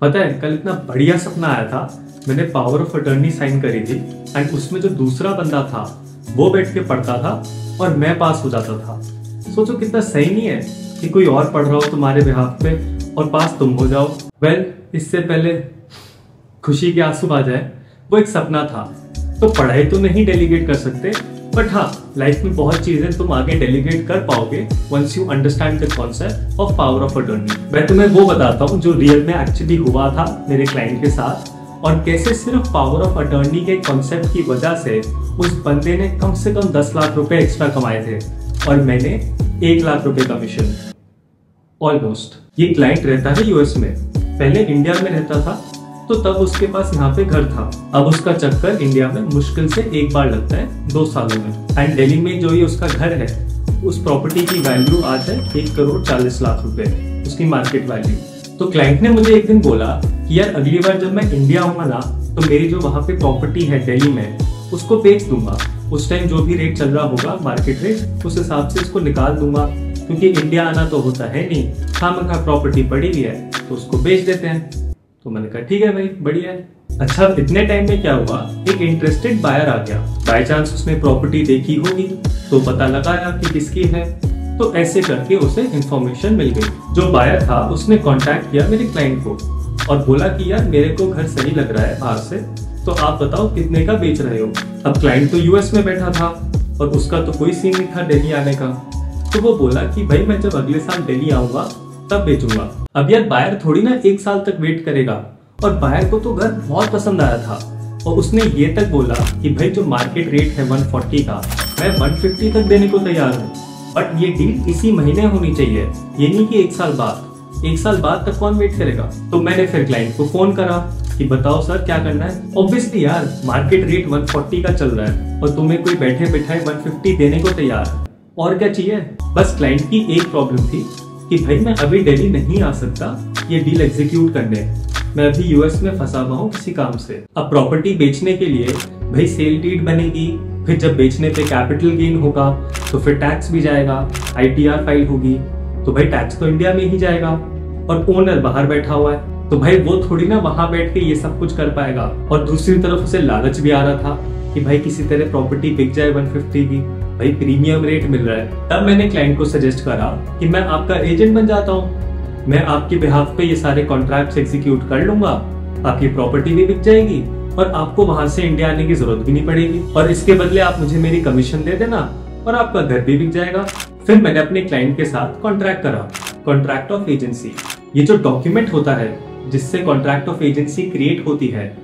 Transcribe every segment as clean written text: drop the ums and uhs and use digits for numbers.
पता है कल इतना बढ़िया सपना आया था। मैंने पावर ऑफ अटर्नी साइन करी थी एंड उसमें जो दूसरा बंदा था वो बैठ के पढ़ता था और मैं पास हो जाता था। सोचो कितना सही नहीं है कि कोई और पढ़ रहा हो तुम्हारे बिहाफ पे और पास तुम हो जाओ। वेल, इससे पहले खुशी के आंसू आ जाए, वो एक सपना था। तो पढ़ाई तो नहीं डेलीगेट कर सकते, बट हाँ, लाइफ में बहुत चीजें तुम आगे डेलीगेट कर पाओगे once you understand the concept of power of attorney. मैं तुम्हें वो बताता हूँ जो रियल में एक्चुअली हुआ था मेरे क्लाइंट के साथ, और कैसे सिर्फ पावर ऑफ अटर्नी के कॉन्सेप्ट की वजह से उस बंदे ने कम से कम 10 लाख रुपए एक्स्ट्रा कमाए थे और मैंने 1 लाख रुपए कमीशन ऑलमोस्ट। ये क्लाइंट रहता है यूएस में, पहले इंडिया में रहता था तो तब उसके पास यहाँ पे घर था। अब उसका चक्कर इंडिया में मुश्किल से एक बार लगता है 2 सालों में। एंड दिल्ली में जो ये उसका घर है, उस प्रॉपर्टी की वैल्यू आज है 1 करोड़ 40 लाख रुपए, उसकी मार्केट वैल्यू। तो क्लाइंट ने मुझे एक दिन बोला कि यार अगली बार जब मैं इंडिया आऊंगा ना, तो मेरी जो वहाँ पे प्रॉपर्टी है दिल्ली में, उसको बेच दूंगा। उस टाइम जो भी रेट चल रहा होगा मार्केट रेट, उस हिसाब से इसको निकाल दूंगा, क्योंकि इंडिया आना तो होता है नहीं, खामखा प्रॉपर्टी पड़ी हुई है तो उसको बेच देते हैं। तो मैंने कहा ठीक है भाई, बढ़िया है। अच्छा, इतने टाइम में क्या हुआ, एक इंटरेस्टेड बायर आ गया। बाय चांस उसने प्रॉपर्टी देखी होगी तो पता लगाया कि किसकी है, तो ऐसे करके उसे इंफॉर्मेशन मिल गई। जो बायर था उसने कांटेक्ट किया मेरे क्लाइंट को और बोला कि यार मेरे को घर सही लग रहा है बाहर से, तो आप बताओ कितने का बेच रहे हो। अब क्लाइंट तो यूएस में बैठा था और उसका तो कोई सीन नहीं था दिल्ली आने का, तो वो बोला कि भाई मैं जब अगले साल दिल्ली आऊंगा तब बेचूंगा। अब यार बायर थोड़ी ना 1 साल तक वेट करेगा, और बायर को तो घर बहुत पसंद आया था और उसने ये तक बोला कि भाई जो मार्केट रेट है 140 का, मैं 150 तक देने को तैयार हूँ, बट ये डील इसी महीने होनी चाहिए, ये नहीं कि 1 साल बाद। 1 साल बाद तक कौन वेट करेगा। तो मैंने फिर क्लाइंट को फोन करा कि बताओ सर क्या करना है। ऑब्वियसली यार मार्केट रेट 140 का चल रहा है और तुम्हें कोई बैठे बैठाए 150 देने को तैयार है, और क्या चाहिए। बस क्लाइंट की एक प्रॉब्लम थी कि भाई मैं अभी दिल्ली नहीं आ सकता ये डील एग्जीक्यूट करने, मैं अभी यूएस में फंसा हुआ हूँ किसी काम से। अब प्रॉपर्टी बेचने के लिए भाई सेल डीड बनेगी, फिर जब बेचने पे कैपिटल गेन होगा तो फिर टैक्स भी जाएगा, आईटीआर फाइल होगी, तो भाई टैक्स तो इंडिया में ही जाएगा, और ओनर बाहर बैठा हुआ है तो भाई वो थोड़ी ना वहां बैठ के ये सब कुछ कर पाएगा। और दूसरी तरफ उसे लालच भी आ रहा था कि भाई किसी तरह प्रॉपर्टी बिक जाए 150 की, भाई प्रीमियम रेट मिल रहा है। तब मैंने क्लाइंट को सजेस्ट करा कि मैं आपका एजेंट बन जाता हूँ, मैं आपके बिहाफ पे ये सारे कॉन्ट्रैक्ट्स एग्जीक्यूट कर लूंगा, आपकी प्रॉपर्टी भी बिक जाएगी और आपको वहां से इंडिया आने की जरूरत भी नहीं पड़ेगी, और इसके बदले आप मुझे मेरी कमीशन दे देना और आपका घर भी बिक जाएगा। फिर मैंने अपने क्लाइंट के साथ कॉन्ट्रैक्ट करा, कॉन्ट्रैक्ट ऑफ एजेंसी। ये जो डॉक्यूमेंट होता है जिससे कॉन्ट्रैक्ट ऑफ एजेंसी क्रिएट होती है,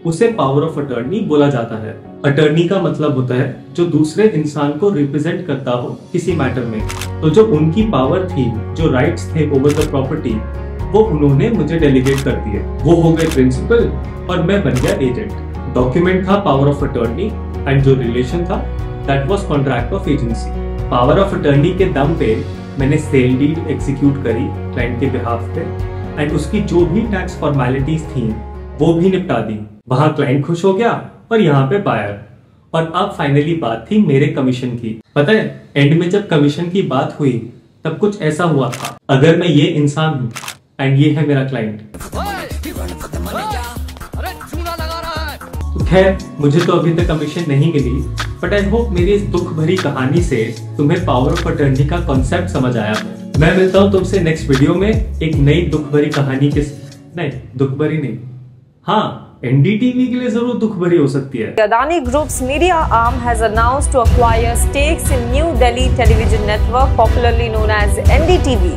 उसे पावर ऑफ अटर्नी बोला जाता है। अटर्नी का मतलब होता है जो दूसरे इंसान को रिप्रेजेंट करता हो किसी मैटर में। तो जो उनकी पावर थी, जो राइट्स थे ओवर द प्रॉपर्टी, वो उन्होंने मुझे डेलीगेट कर दिए। वो हो गए प्रिंसिपल और मैं बन गया एजेंट। डॉक्यूमेंट था पावर ऑफ अटर्नी एंड जो रिलेशन था that was contract of agency. Power of attorney के दम पे मैंने सेल डीड एग्जीक्यूट करी क्लाइंट के बिहाफ पे, एंड उसकी जो भी टैक्स फॉर्मेलिटीज थी वो भी निपटा दी। वहां क्लाइंट खुश हो गया और यहाँ पे बायर। और अब फाइनली बात थी मेरे कमीशन की। पता है एंड में जब कमीशन की बात हुई तब कुछ ऐसा हुआ था, अगर मैं ये इंसान हूँ एंड ये है मेरा क्लाइंट, तो खैर मुझे तो अभी तक कमीशन नहीं मिली, बट आई होप मेरी इस दुख भरी कहानी से तुम्हें पावर ऑफ अटर्नी का कॉन्सेप्ट समझ आया है। मैं मिलता हूँ तुमसे नेक्स्ट वीडियो में एक नई दुख भरी कहानी के, नहीं दुख भरी नहीं, हाँ एनडीटीवी के लिए जरूर दुख भरी हो सकती है। Adani Group's media arm has announced to acquire stakes in New Delhi Television Network, popularly known as NDTV.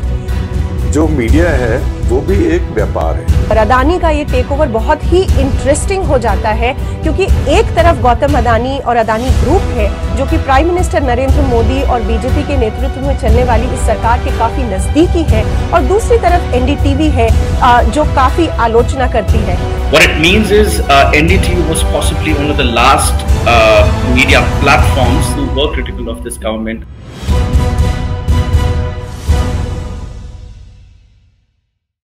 जो मीडिया है वो भी एक व्यापार है। और अदानी का ये टेक ओवर बहुत ही इंटरेस्टिंग हो जाता है, क्योंकि एक तरफ गौतम अदानी और अदानी ग्रुप है जो कि प्राइम मिनिस्टर नरेंद्र मोदी और बीजेपी के नेतृत्व में चलने वाली इस सरकार के काफी नजदीकी है, और दूसरी तरफ एनडीटीवी है जो काफी आलोचना करती है। What it means is NDTV was possibly one of the last media platforms who were critical of this government.